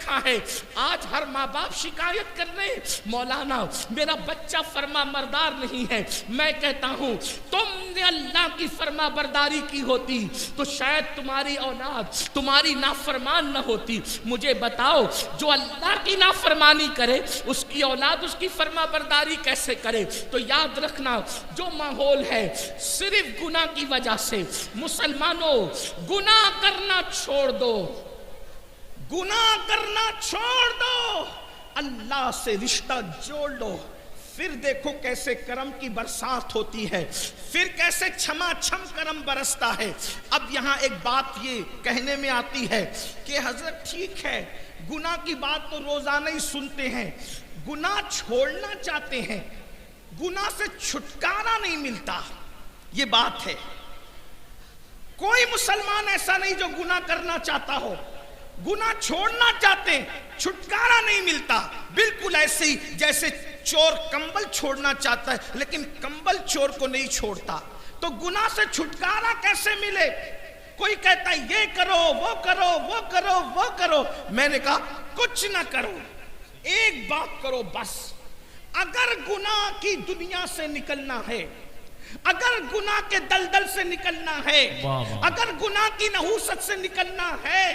رکھا ہے. آج ہر ماں باپ شکایت کر رہے ہیں مولانا میرا بچہ فرما بردار نہیں ہے. میں کہتا ہوں تم نے اللہ کی فرما برداری کی ہوتی تو شاید تمہاری اولاد تمہاری نافرمان نہ ہوتی. مجھے بتاؤ جو اللہ کی نافرمانی کرے اس کی اولاد اس کی فرما برداری کیسے کرے؟ تو یاد رکھنا جو ماحول ہے صرف گناہ کی وجہ سے. مسلمانوں گناہ کرنا چھوڑ دو, گناہ کرنا چھوڑ دو, اللہ سے رشتہ جوڑ لو. پھر دیکھو کیسے کرم کی برسات ہوتی ہے, پھر کیسے چھما چھم کرم برستا ہے. اب یہاں ایک بات یہ کہنے میں آتی ہے کہ حضرت ٹھیک ہے گناہ کی بات تو روزانہ ہی سنتے ہیں, گناہ چھوڑنا چاہتے ہیں, گناہ سے چھٹکارا نہیں ملتا. یہ بات ہے, کوئی مسلمان ایسا نہیں جو گناہ کرنا چاہتا ہو, گناہ چھوڑنا چاہتے ہیں چھٹکارا نہیں ملتا. بالکل ایسے ہی جیسے چور کمبل چھوڑنا چاہتا ہے لیکن کمبل چور کو نہیں چھوڑتا. تو گناہ سے چھٹکارا کیسے ملے؟ کوئی کہتا ہے یہ کرو وہ کرو وہ کرو وہ کرو. میں نے کہا کچھ نہ کرو, ایک بات کرو بس. اگر گناہ کی دنیا سے نکلنا ہے, اگر گناہ کے دلدل سے نکلنا ہے, اگر گناہ کی نحوست سے نکلنا ہے,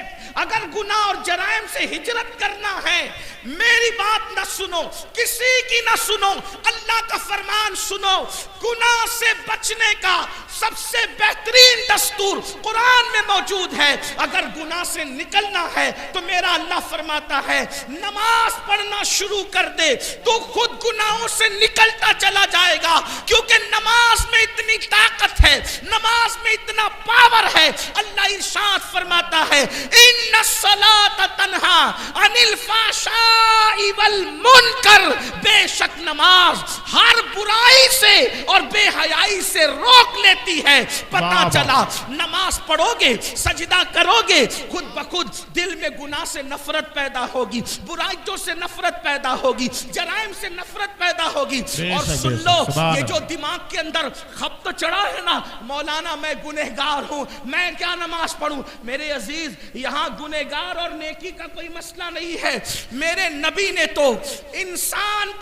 اگر گناہ اور جرائم سے ہجرت کرنا ہے, میری بات نہ سنو, کسی کی نہ سنو, اللہ کا فرمان سنو. گناہ سے بچنے کا سب سے بہترین دستور قرآن میں موجود ہے. اگر گناہ سے نکلنا ہے تو میرا اللہ فرماتا ہے نماز پڑھنا شروع کر دے, تو خود گناہوں سے نکلتا چلا جائے گا. کیونکہ نماز میں اتنی طاقت ہے, نماز میں اتنا پاور ہے. اللہ ارشاد فرماتا ہے ان الصلاۃ تنہا عن الفحشاء والمنکر, بے شک نماز ہر برائی سے اور بے حیائی سے روک لیتی ہے. پتہ چلا نماز پڑھو گے, سجدہ کرو گے, خود بخود دل میں گناہ سے نفرت پیدا ہوگی, برائیوں سے نفرت پیدا ہوگی, جرائم سے نفرت پیدا ہوگی. اور سن لو یہ جو دماغ کے اندر خط تو چڑھا ہے نا مولانا میں گنہگار ہوں, میں کیا نماز پڑھوں. میرے عزیز یہاں گنہگار اور نیکی کا کوئی مسئلہ نہیں ہے. میرے نبی نے تو انسان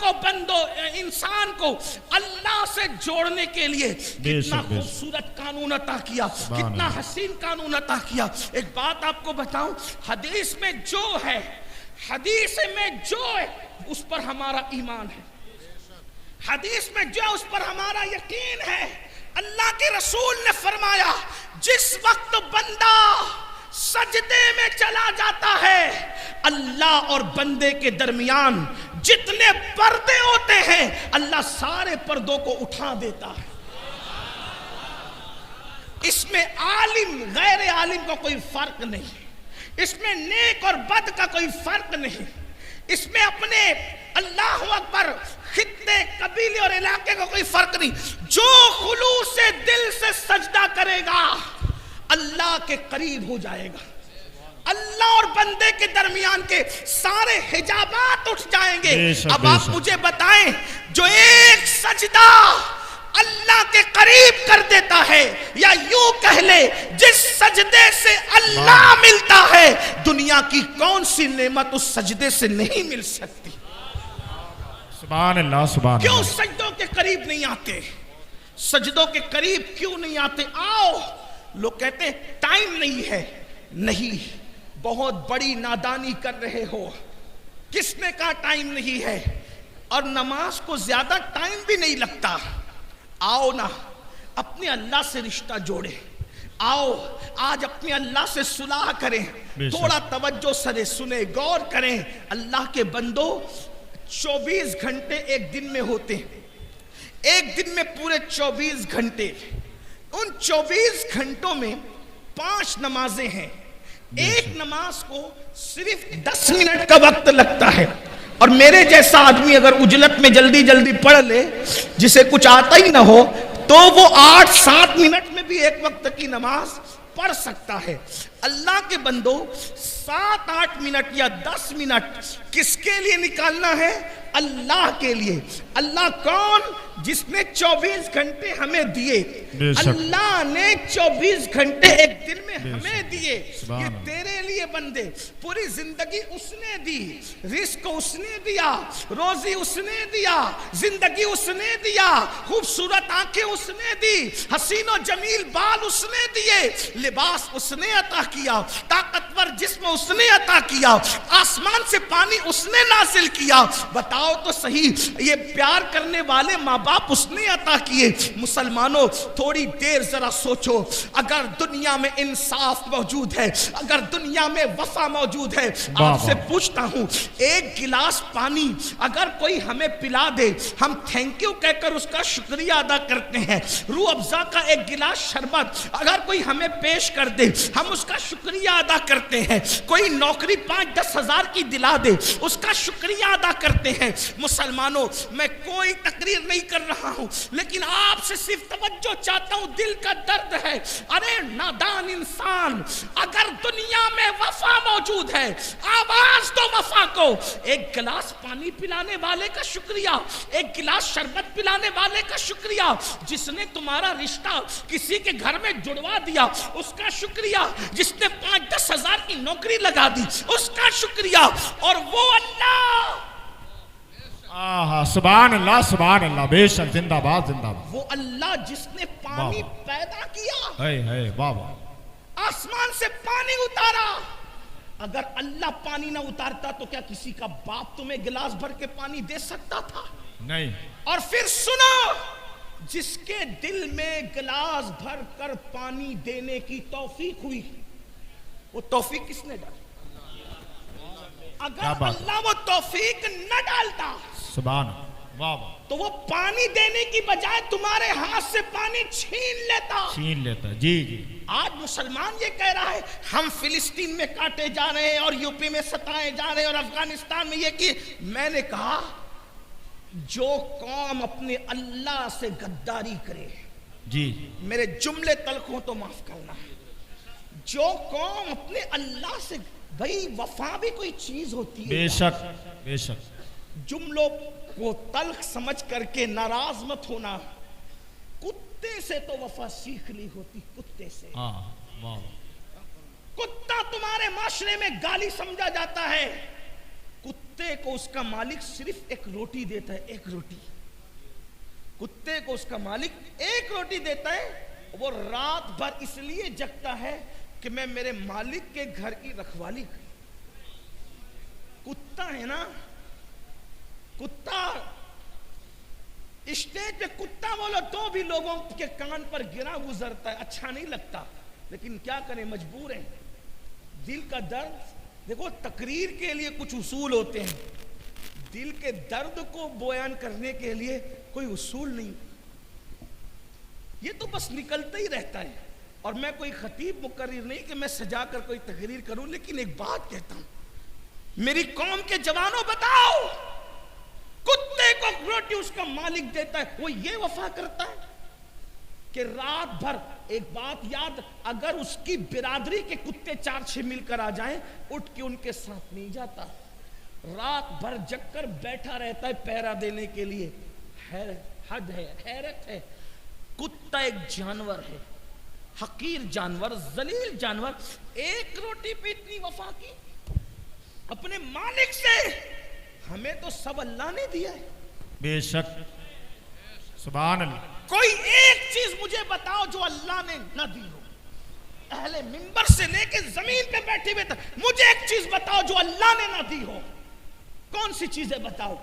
کو اللہ سے جوڑنے کے لیے کتنا خوبصورت قانون عطا کیا, کتنا حسین قانون عطا کیا. ایک بات آپ کو بتاؤں, حدیث میں جو ہے اس پر ہمارا ایمان ہے, حدیث میں جو اس پر ہمارا یقین ہے. اللہ کے رسول نے فرمایا جس وقت بندہ سجدے میں چلا جاتا ہے اللہ اور بندے کے درمیان جتنے پردے ہوتے ہیں اللہ سارے پردوں کو اٹھا دیتا ہے. اس میں عالم غیر عالم کا کوئی فرق نہیں, اس میں نیک اور بد کا کوئی فرق نہیں, اس میں اپنے اللہ اکبر خطے قبیلے اور علاقے کا کوئی فرق نہیں. جو خلوص سے دل سے سجدہ کرے گا اللہ کے قریب ہو جائے گا. اللہ اور بندے کے درمیان کے سارے حجابات اٹھ جائیں گے. اب آپ مجھے بتائیں جو ایک سجدہ اللہ کے قریب کر دیتا ہے, یا یوں کہہ لے جس سجدے سے اللہ ملتا ہے, دنیا کی کون سی نعمت اس سجدے سے نہیں مل سکتی. سبحان اللہ سبحان اللہ. کیوں سجدوں کے قریب نہیں آتے, سجدوں کے قریب کیوں نہیں آتے؟ آؤ. لوگ کہتے ہیں ٹائم نہیں ہے. نہیں, بہت بڑی نادانی کر رہے ہو. کس نے کہا ٹائم نہیں ہے؟ اور نماز کو زیادہ ٹائم بھی نہیں لگتا. آؤ نا اپنے اللہ سے رشتہ جوڑے, آؤ آج اپنے اللہ سے صلح کریں. تھوڑا توجہ سے سنیں, غور کریں. اللہ کے بندو 24 گھنٹے ایک دن میں ہوتے ہیں, ایک دن میں پورے 24 گھنٹے. ان 24 گھنٹوں میں 5 نمازیں ہیں. ایک نماز کو صرف 10 منٹ کا وقت لگتا ہے. اور میرے جیسا آدمی اگر اجلت میں جلدی جلدی پڑھ لے, جسے کچھ آتا ہی نہ ہو, تو وہ 8-7 منٹ میں بھی ایک وقت کی نماز پڑھ سکتا ہے. اللہ کے بندو 7-8 منٹ یا 10 منٹ کس کے لیے نکالنا ہے؟ اللہ کے لیے. اللہ کون؟ جس نے 24 گھنٹے ہمیں دیے. اللہ نے 24 گھنٹے ایک دن میں ہمیں دیے. یہ تیرے لیے لیے بندے، پوری زندگی اس نے دی، رزق اس نے دیا، روزی اس نے دیا، زندگی اس نے دیا، خوبصورت آنکھیں اس نے دی، حسین و جمیل بال اس نے دیے، لباس اس نے عطا کیا، طاقتور جسم اس نے عطا کیا، آسمان سے پانی اس نے نازل کیا. بتاؤ تو صحیح، یہ پیار کرنے والے ماں باپ اس نے عطا کیے. مسلمانوں تھوڑی دیر ذرا سوچو، اگر دنیا میں انصاف موجود ہے، اگر دنیا میں وفا موجود ہے، آپ سے پوچھتا ہوں ایک گلاس پانی اگر کوئی ہمیں پلا دے، ہم تھینک یو کہہ کر اس کا شکریہ ادا کرتے ہیں. روح افزا کا ایک گلاس شربت اگر کوئی ہمیں پیش کر دے، ہم اس کا شکریہ ادا کرتے ہیں. کوئی نوکری 5-10 ہزار کی دلا دے، اس کا شکریہ ادا کرتے ہیں. مسلمانوں میں کوئی تقریر نہیں کر رہا ہوں، لیکن آپ سے صرف توجہ چاہتا ہوں، دل کا درد ہے. ارے نادان انسان، اگر دنیا میں وفا موجود ہے، آواز دو وفا کو. ایک گلاس پانی پلانے والے کا شکریہ، ایک گلاس شربت پلانے والے کا شکریہ، جس نے تمہارا رشتہ کسی کے گھر میں جڑوا دیا اس کا شکریہ، جس نے 5-10 ہزار کی نوکری لگا دی اس کا شکریہ. اور وہ اللہ، سبحان اللہ سبحان اللہ، بے شک، زندہ باد زندہ باد. وہ اللہ جس نے پانی پیدا کیا، واہ واہ، آسمان سے پانی اتارا. اگر اللہ پانی نہ اتارتا تو کیا کسی کا باپ تمہیں گلاس بھر کے پانی دے سکتا تھا؟ نہیں. اور پھر سنو، جس کے دل میں گلاس بھر کر پانی دینے کی توفیق ہوئی، وہ توفیق کس نے ڈالی؟ اگر اللہ وہ توفیق نہ ڈالتا، سبحان واہ واہ، تو وہ پانی دینے کی بجائے تمہارے ہاتھ سے پانی چھین لیتا. جی. آج مسلمان یہ کہہ رہا ہے ہم فلسطین میں کاٹے جا رہے ہیں اور یوپی میں ستائے جا رہے ہیں اور افغانستان میں یہ کی. میں نے کہا جو قوم اپنے اللہ سے غداری کرے، جی میرے جملے تلخ ہوں تو معاف کرنا، جو قوم اپنے اللہ سے، بھئی وفا بھی کوئی چیز ہوتی ہے. بے شک بے شک. جملوں کو تلخ سمجھ کر کے ناراض مت ہونا. کتے سے تو وفا سیکھ لی ہوتی، کتے سے. کتا تمہارے معاشرے میں گالی سمجھا جاتا ہے، کتے کو اس کا مالک صرف ایک روٹی دیتا ہے، ایک روٹی. کتے کو اس کا مالک ایک روٹی دیتا ہے، وہ رات بھر اس لیے جگتا ہے کہ میں میرے مالک کے گھر کی رکھوالی کروں. کتا ہے نا، کتا اسٹیج پہ کتا بولو تو بھی لوگوں کے کان پر گرا گزرتا ہے، اچھا نہیں لگتا، لیکن کیا کریں، مجبور ہیں. دل کا درد دیکھو، تقریر کے لیے کچھ اصول ہوتے ہیں، دل کے درد کو بیان کرنے کے لیے کوئی اصول نہیں. یہ تو بس نکلتا ہی رہتا ہے. اور میں کوئی خطیب مقرر نہیں کہ میں سجا کر کوئی تقریر کروں، لیکن ایک بات کہتا ہوں، میری قوم کے جوانوں بتاؤ، کتے کو روٹی اس کا مالک دیتا ہے، وہ یہ وفا کرتا ہے کہ رات بھر، ایک بات یاد، اگر اس کی برادری کے کتے 4-6 مل کر آ جائیں، اٹھ کے ان کے ساتھ نہیں جاتا، رات بھر جگ کر بیٹھا رہتا ہے پہرا دینے کے لیے. حد ہے، حیرت ہے. کتا ایک جانور ہے، حقیر جانور، ذلیل جانور، ایک روٹی پہ اتنی وفا کی اپنے مالک سے. ہمیں تو سب اللہ نے دیا ہے. بے شک، سبحان اللہ. کوئی ایک چیز مجھے بتاؤ جو اللہ نے نہ دی ہو. اہل منبر سے لے کے زمین پہ بیٹھے ہوئے تک مجھے ایک چیز بتاؤ جو اللہ نے نہ دی ہو. کون سی چیزیں بتاؤ؟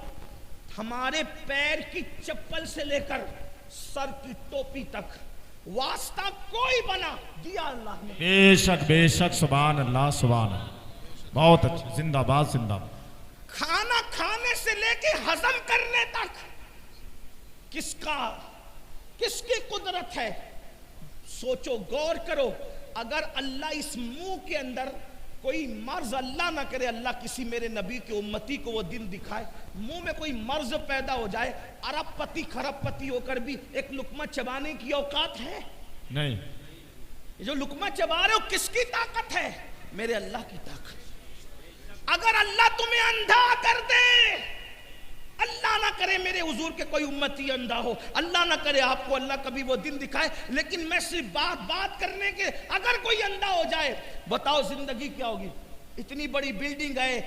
ہمارے پیر کی چپل سے لے کر سر کی ٹوپی تک واسطہ کوئی بنا دیا اللہ نے. بے شک بے شک، سبحان اللہ سبحان اللہ. بہت اچھا، زندہ باد زندہ باد. کھانا کھانے سے لے کے ہضم کرنے تک کس کی قدرت ہے؟ سوچو، غور کرو. اگر اللہ اس منہ کے اندر کوئی مرض، اللہ نہ کرے، اللہ کسی میرے نبی کے امتی کو وہ دن دکھائے، منہ میں کوئی مرض پیدا ہو جائے، ارب پتی خرب پتی ہو کر بھی ایک لقمہ چبانے کی اوقات ہے؟ نہیں. جو لقمہ چبا رہے ہو کس کی طاقت ہے؟ میرے اللہ کی طاقت. اگر اللہ تمہیں اندھا کر دے، اللہ نہ کرے میرے حضور کے کوئی امتی اندھا ہو، اللہ نہ کرے آپ کو اللہ کبھی وہ دن دکھائے، لیکن میں صرف بات کرنے کے، اگر کوئی اندھا ہو جائے، بتاؤ زندگی کیا ہوگی؟ اتنی بڑی بلڈنگ ہے،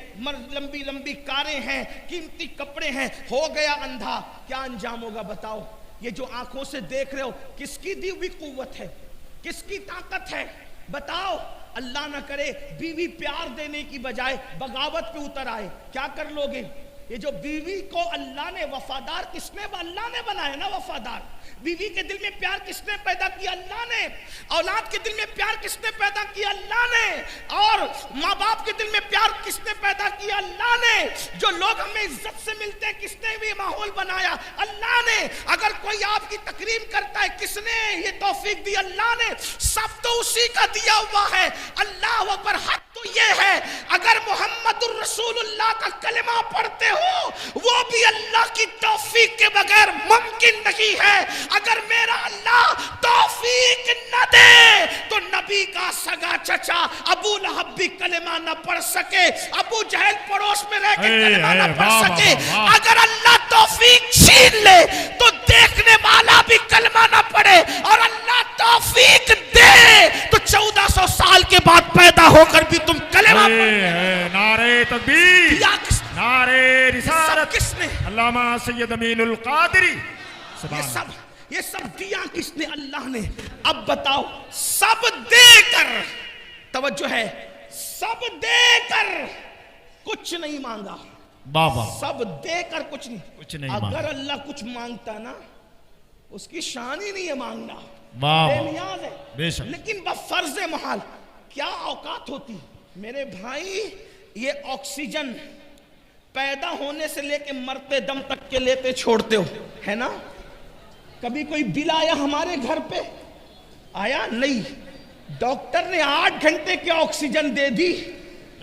لمبی لمبی کاریں ہیں، قیمتی کپڑے ہیں، ہو گیا اندھا، کیا انجام ہوگا بتاؤ؟ یہ جو آنکھوں سے دیکھ رہے ہو کس کی دی ہوئی قوت ہے، کس کی طاقت ہے بتاؤ؟ اللہ نہ کرے بیوی پیار دینے کی بجائے بغاوت پہ اتر آئے، کیا کر لو گے؟ یہ جو بیوی کو اللہ نے وفادار کس نے؟ اللہ نے بنایا نا وفادار۔ بیوی کے دل میں پیار کس نے پیدا کیا؟ اللہ نے۔ اولاد کے دل میں پیار کس نے پیدا کیا؟ اللہ نے۔ اور ماں باپ کے دل میں پیار کس نے پیدا کیا؟ اللہ نے۔ جو لوگ ہمیں عزت سے ملتے ہیں کس نے بھی ماحول بنایا؟ اللہ نے۔ اگر کوئی آپ کی تکریم کرتا ہے کس نے یہ توفیق دی؟ اللہ نے۔ سب تو اسی کا دیا ہوا ہے۔ اللہ اکبر۔ حق تو یہ ہے اگر محمد الرسول اللہ کا کلمہ پڑھتے ہو وہ بھی اللہ کی توفیق کے بغیر ممکن نہیں ہے۔ اگر میرا اللہ توفیق نہ دے تو نبی کا سگا چچا ابو لہب بھی کلمہ نہ پڑھ سکے، ابو جہل پڑوس میں رہ کے کلمہ نہ پڑھ سکے۔ اگر اللہ توفیق چھین لے تو دیکھنے والا بھی کلمہ نہ پڑھے، اور اللہ توفیق دے تو 1400 سال کے بعد پیدا ہو کر بھی تم کلمہ پڑھے۔ نعرہ تکبیر، نعرہ رسالت، کس نے؟ علامہ سید امین القادری۔ یہ سب دیا کس نے؟ اللہ نے۔ اب بتاؤ، سب دے کر، توجہ ہے، سب دے کر کچھ نہیں مانگا، بابا سب دے کر کچھ نہیں مانگا۔ اگر اللہ کچھ مانگتا نا اس کی شان ہی نہیں ہے مانگنا، بے نیاز ہے، بے شک، لیکن بفرض محال کیا اوقات ہوتی میرے بھائی؟ یہ آکسیجن پیدا ہونے سے لے کے مرتے دم تک کے لیتے چھوڑتے ہو ہے نا؟ کبھی کوئی بل آیا ہمارے گھر پہ؟ آیا نہیں۔ ڈاکٹر نے 8 گھنٹے کی آکسیجن دے دی،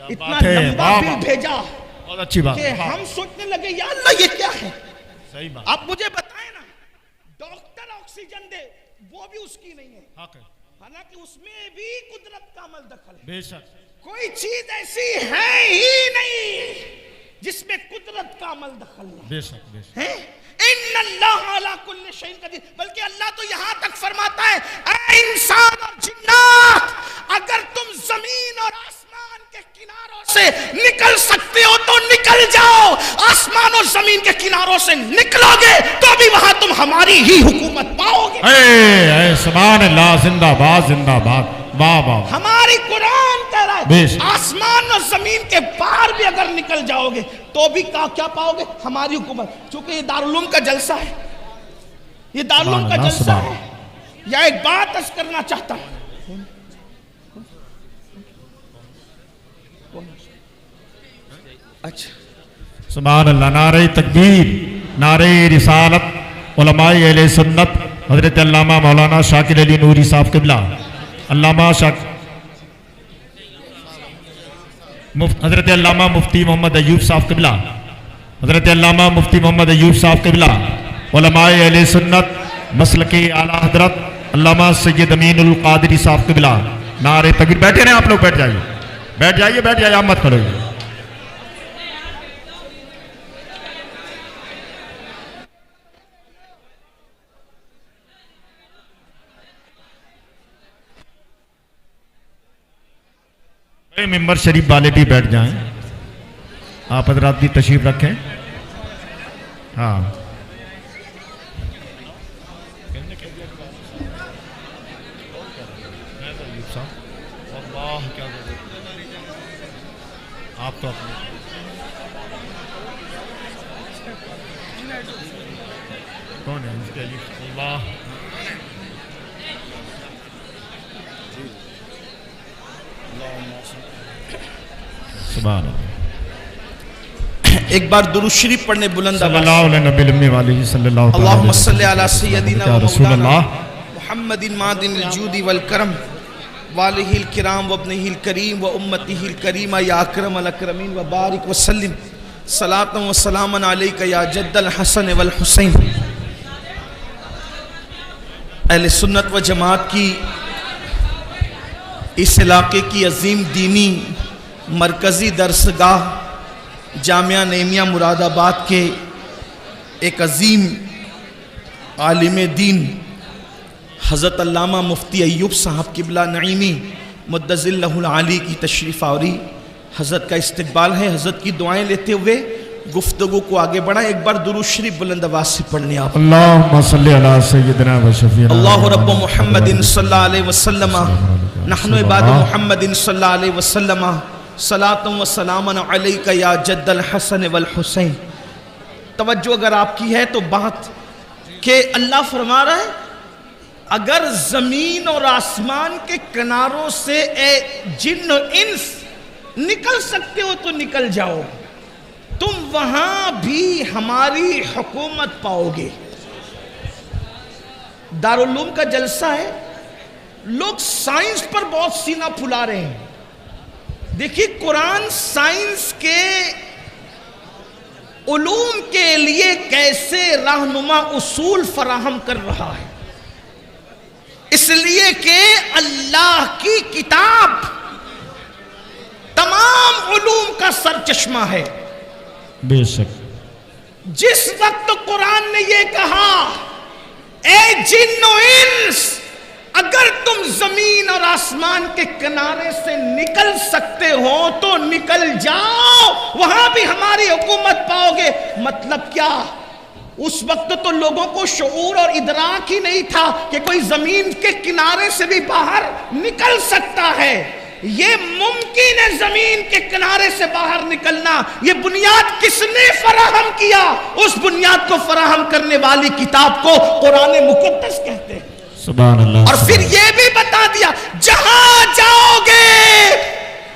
اتنا لمبا بل بھیجا، بہت اچھی بات کہ ہم سوچنے لگے یا اللہ یہ کیا ہے؟ صحیح بات۔ آپ مجھے بتائیں نا، ڈاکٹر آکسیجن دے وہ بھی اس کی نہیں ہے، حالانکہ اس میں بھی قدرت کا عمل دخل ہے۔ بے شک، کوئی چیز ایسی ہے ہی نہیں جس میں قدرت کا عمل دخل ہے۔ بے شک، بے شک۔ ان اللہ علی کل شیء قدیر، بلکہ اللہ تو یہاں تک فرماتا ہے اے انسان اور جنات، اگر تم زمین اور آسمان کے کناروں سے نکل سکتے ہو تو نکل جاؤ، آسمان اور زمین کے کناروں سے نکلو گے تو بھی وہاں تم ہماری ہی حکومت پاؤ گے۔ اے سبحان اللہ، زندہ باد، زندہ باد، واہ واہ۔ ہماری قرآن کہہ رہا ہے آسمان اور زمین کے پار بھی اگر نکل جاؤ گے تو بھی کیا پاؤ گے؟ ہماری حکومت۔ چونکہ یہ دارالعلوم کا جلسہ ہے، یہ دارالعلوم کا جلسہ ہے۔ یا ایک بات عرض کرنا چاہتا ہوں، اچھا سبحان اللہ، نعرہ تکبیر، نعرہ رسالت، علماء اہل سنت حضرت علامہ مولانا شاکر علی نوری صاحب قبلہ، علامہ حضرت علامہ مفتی محمد ایوب صاحب قبلہ، حضرت علامہ مفتی محمد ایوب صاحب قبلہ، علماء اہل سنت مسلک اعلیٰ حضرت علامہ سید امین القادری صاحب قبلہ، نعرہ تکبیر۔ بیٹھے رہے آپ لوگ، بیٹھ جائیے، بیٹھ جائیے، بیٹھ جائیے، آپ مت کھڑے ہوئے۔ ممبر شریف والے بھی بیٹھ جائیں، آپ حضرات بھی تشریف رکھیں۔ ہاں آپ تو اپنے کون ہے اس کے لیے؟ اللہ سبحان اللہ۔ ایک بار درود شریف پڑھنے بلند صلی اللہ علیہ نبی الامی والہ صلی اللہ علیہ اللہم صلی علی سیدنا و رسول مولانا اللہ محمد معدن الجود والکرم والہ الکرام وابنہ الکریم و امتہ الکریمہ یا اکرم الاکرمین و بارک وسلم صلاۃ و سلاما علیکہ یا جد الحسن والحسین۔ اہل سنت و جماعت کی اس علاقے کی عظیم دینی مرکزی درسگاہ جامعہ نعیمیہ مراد آباد کے ایک عظیم عالم دین حضرت علامہ مفتی ایوب صاحب قبلہ نعیمی مدظل لہ العالی کی تشریف آوری حضرت کا استقبال ہے. حضرت کی دعائیں لیتے ہوئے گفتگو کو آگے بڑھائیں. ایک بار درود شریف بلند آواز سے پڑھنے آپ. اللہم صلی علی سیدنا و شفیعنا اللہ رب محمد صلی اللہ علیہ وسلم نحن عباد محمد صلی اللہ علیہ وسلم صلاۃ و سلام علیک یا جد الحسن والحسین. توجہ اگر آپ کی ہے تو بات کہ اللہ فرما رہا ہے اگر زمین اور آسمان کے کناروں سے اے جن و انس نکل سکتے ہو تو نکل جاؤ، تم وہاں بھی ہماری حکومت پاؤ گے. دارالعلوم کا جلسہ ہے، لوگ سائنس پر بہت سینہ پھلا رہے ہیں. دیکھیے قرآن سائنس کے علوم کے لیے کیسے رہنما اصول فراہم کر رہا ہے. اس لیے کہ اللہ کی کتاب تمام علوم کا سرچشمہ ہے. بے شک جس وقت قرآن نے یہ کہا اے جن و انس اگر تم زمین اور آسمان کے کنارے سے نکل سکتے ہو تو نکل جاؤ، وہاں بھی ہماری حکومت پاؤ گے. مطلب کیا؟ اس وقت تو لوگوں کو شعور اور ادراک ہی نہیں تھا کہ کوئی زمین کے کنارے سے بھی باہر نکل سکتا ہے. یہ ممکن ہے زمین کے کنارے سے باہر نکلنا. یہ بنیاد کس نے فراہم کیا؟ اس بنیاد کو فراہم کرنے والی کتاب کو قرآن مقدس کہتے ہیں. سبحان اللہ. اور پھر یہ بھی بتا دیا جہاں جاؤ گے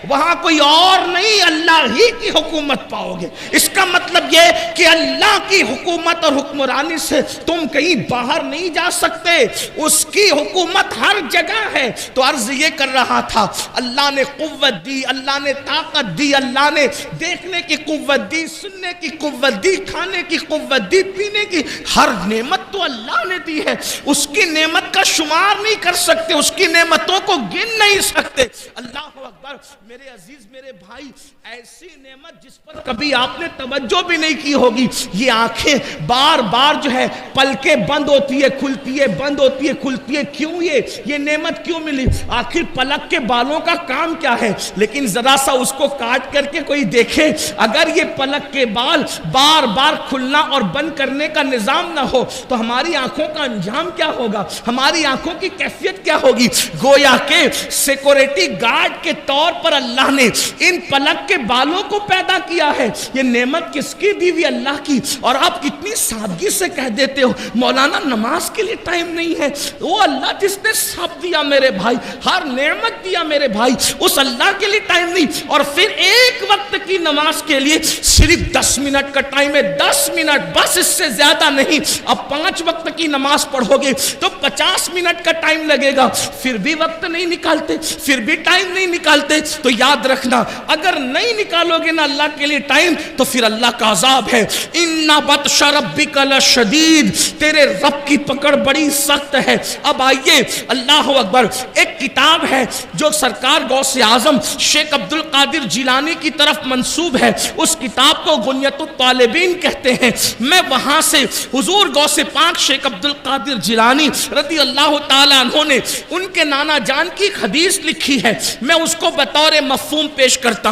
وہاں کوئی اور نہیں، اللہ ہی کی حکومت پاؤ گے. اس کا مطلب یہ کہ اللہ کی حکومت اور حکمرانی سے تم کہیں باہر نہیں جا سکتے. اس کی حکومت ہر جگہ ہے. تو عرض یہ کر رہا تھا اللہ نے قوت دی، اللہ نے طاقت دی، اللہ نے دیکھنے کی قوت دی، سننے کی قوت دی، کھانے کی قوت دی، پینے کی. ہر نعمت تو اللہ نے دی ہے. اس کی نعمت کا شمار نہیں کر سکتے، اس کی نعمتوں کو گن نہیں سکتے. اللہ اکبر. میرے عزیز میرے بھائی، ایسی نعمت جس پر کبھی آپ نے توجہ بھی نہیں کی ہوگی. یہ آنکھیں بار بار جو ہے پلکیں بند ہوتی ہے کھلتی ہے، بند ہوتی ہے کھلتی ہے. کیوں؟ یہ نعمت کیوں ملی؟ آخر پلک کے بالوں کا کام کیا ہے؟ لیکن ذرا سا اس کو کاٹ کر کے کوئی دیکھے، اگر یہ پلک کے بال بار بار کھلنا اور بند کرنے کا نظام نہ ہو تو ہماری آنکھوں کا انجام کیا ہوگا؟ ہماری آنکھوں کی کیفیت کیا ہوگی؟ گویا کہ سیکورٹی گارڈ کے طور پر اللہ نے ان پلک کے بالوں کو پیدا کیا ہے. یہ نعمت کس کی دی ہوئی؟ اللہ کی. اور آپ کتنی سادگی سے کہہ دیتے ہو مولانا نماز کے لیے ٹائم نہیں ہے. وہ اللہ جس نے سب دیا میرے بھائی، ہر نعمت دیا میرے بھائی، اس اللہ کے لیے ٹائم نہیں. اور پھر ایک وقت کی نماز کے لیے صرف 10 منٹ کا ٹائم ہے. 10 منٹ بس، اس سے زیادہ نہیں. اب 5 وقت کی نماز پڑھو گے تو 50 منٹ کا ٹائم لگے گا. پھر بھی وقت نہیں نکالتے، پھر بھی ٹائم نہیں نکالتے. تو یاد رکھنا اگر نہیں نکالو گے نا اللہ کے لیے ٹائم تو پھر اللہ کا عذاب ہے. اِنَّ بَطْشَ رَبِّكَ لَشَدِيدٌ. تیرے رب کی پکڑ بڑی سخت ہے. اب آئیے اللہ اکبر. ایک کتاب ہے جو سرکار غوث اعظم شیخ عبد القادر جیلانی کی طرف منسوب ہے. اس کتاب کو غنیۃ الطالبین کہتے ہیں. میں وہاں سے حضور غوث پاک شیخ عبد القادر جیلانی رضی اللہ تعالی عنہ نے ان کے نانا جان کی حدیث لکھی ہے. میں اس کو بطور مفہوم پیش کرتا ہوں.